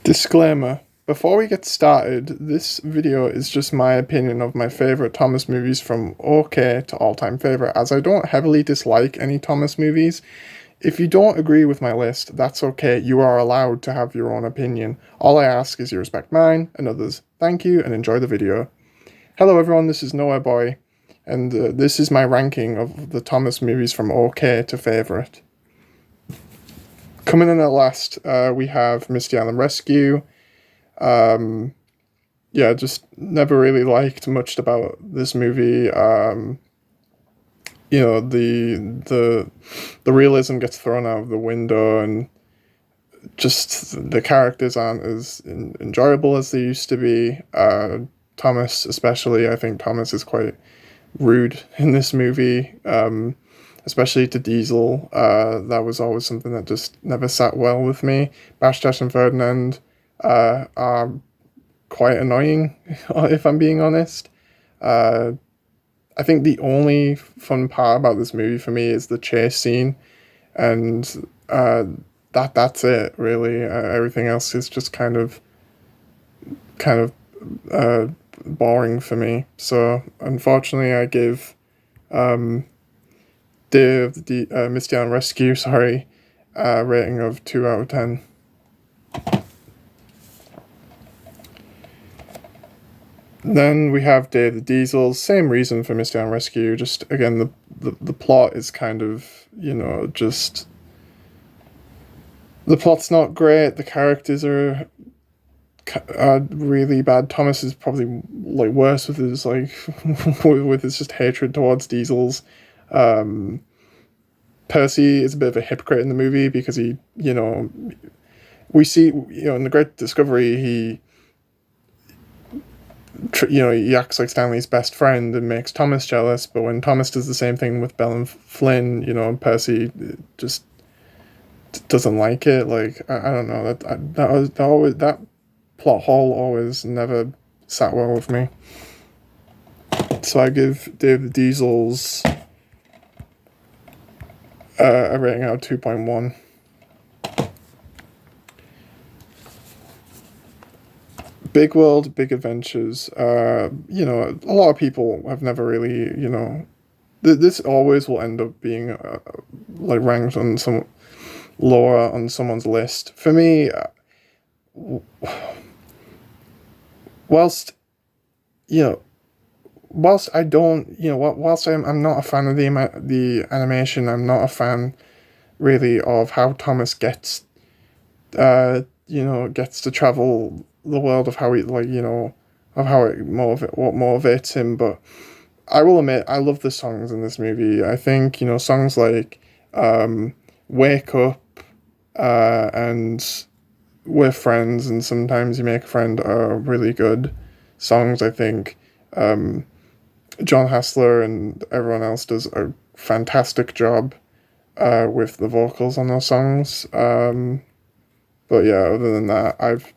Disclaimer. Before we get started, this video is just my opinion of my favourite Thomas movies from okay to all-time favourite, as I don't heavily dislike any Thomas movies. If you don't agree with my list, that's okay, you are allowed to have your own opinion. All I ask is you respect mine and others. Thank you and enjoy the video. Hello everyone, this is Nowhere Boy, and this is my ranking of the Thomas movies from okay to favourite. Coming in at last, we have Misty Island Rescue. Just never really liked much about this movie. The realism gets thrown out of the window, and just the characters aren't as enjoyable as they used to be. Thomas, especially, I think Thomas is quite rude in this movie. Especially to Diesel. That was always something that just never sat well with me. Bash and Ferdinand are quite annoying, if I'm being honest. I think the only fun part about this movie for me is the chase scene, and that's it, really. Everything else is just kind of boring for me. So, unfortunately, I give Misty Island Rescue, rating of 2 out of 10. Then we have Day of the Diesels, same reason for Misty Island Rescue, just again the plot is kind of, just the plot's not great, the characters are really bad. Thomas is probably like worse with his with his just hatred towards Diesels. Percy is a bit of a hypocrite in the movie because he, we see, in The Great Discovery, he acts like Stanley's best friend and makes Thomas jealous, but when Thomas does the same thing with Belle and Flynn, Percy just doesn't like it. Like, I don't know, that plot hole always never sat well with me. So I give David Diesel's a rating out of 2.1. Big World, Big Adventures. A lot of people have never really, this always will end up being ranked on some lower on someone's list. For me, whilst I don't, whilst I'm not a fan of the animation, I'm not a fan really of how Thomas gets to travel the world, of how he of how what motivates him. But I will admit, I love the songs in this movie. I think, songs like Wake Up and We're Friends and Sometimes You Make a Friend are really good songs. I think John Hassler and everyone else does a fantastic job with the vocals on those songs. But yeah, other than that,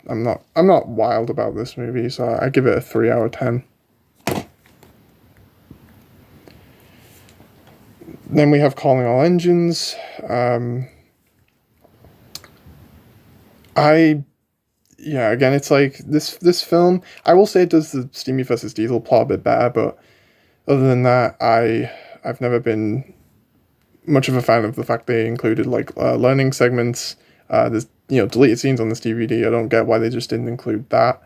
I'm not wild about this movie, so I give it a 3 out of 10. Then we have Calling All Engines. Again, it's like this film, I will say it does the Steamy versus Diesel plot a bit better, but other than that, I've never been much of a fan of the fact they included learning segments. There's deleted scenes on this DVD. I don't get why they just didn't include that.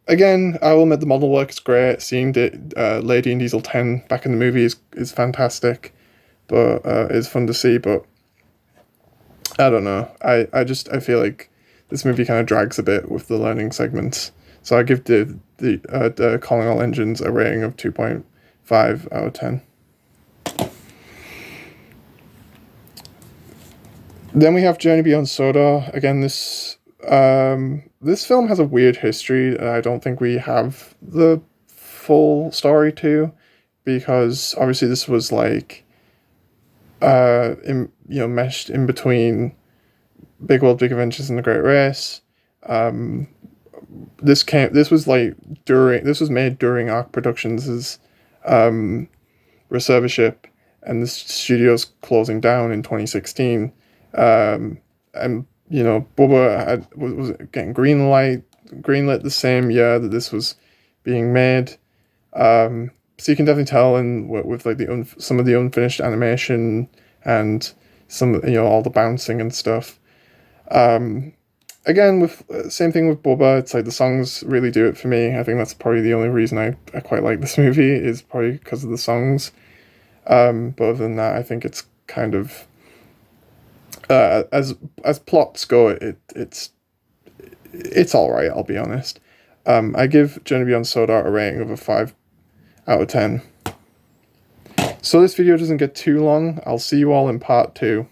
Again, I will admit the model work is great. Seeing Lady and Diesel 10 back in the movie is fantastic, but it's fun to see. But I don't know. I feel like this movie kind of drags a bit with the learning segments. So I give the Calling All Engines a rating of 2.5 out of 10. Then we have Journey Beyond Sodor. Again, this film has a weird history that I don't think we have the full story to, because obviously this was meshed in between Big World, Big Adventures and The Great Race. This was made during Arc Productions' receivership, and the studio's closing down in 2016. And you know, Bubba was getting greenlit the same year that this was being made. So you can definitely tell with like some of the unfinished animation and some, you know, all the bouncing and stuff. Again, with same thing with Bubba, it's like the songs really do it for me. I think that's probably the only reason I quite like this movie, is probably because of the songs. But other than that, I think it's kind of as plots go, it's all right. I'll be honest. I give Journey Beyond Sword Art a rating of a 5 out of 10. So this video doesn't get too long. I'll see you all in part 2.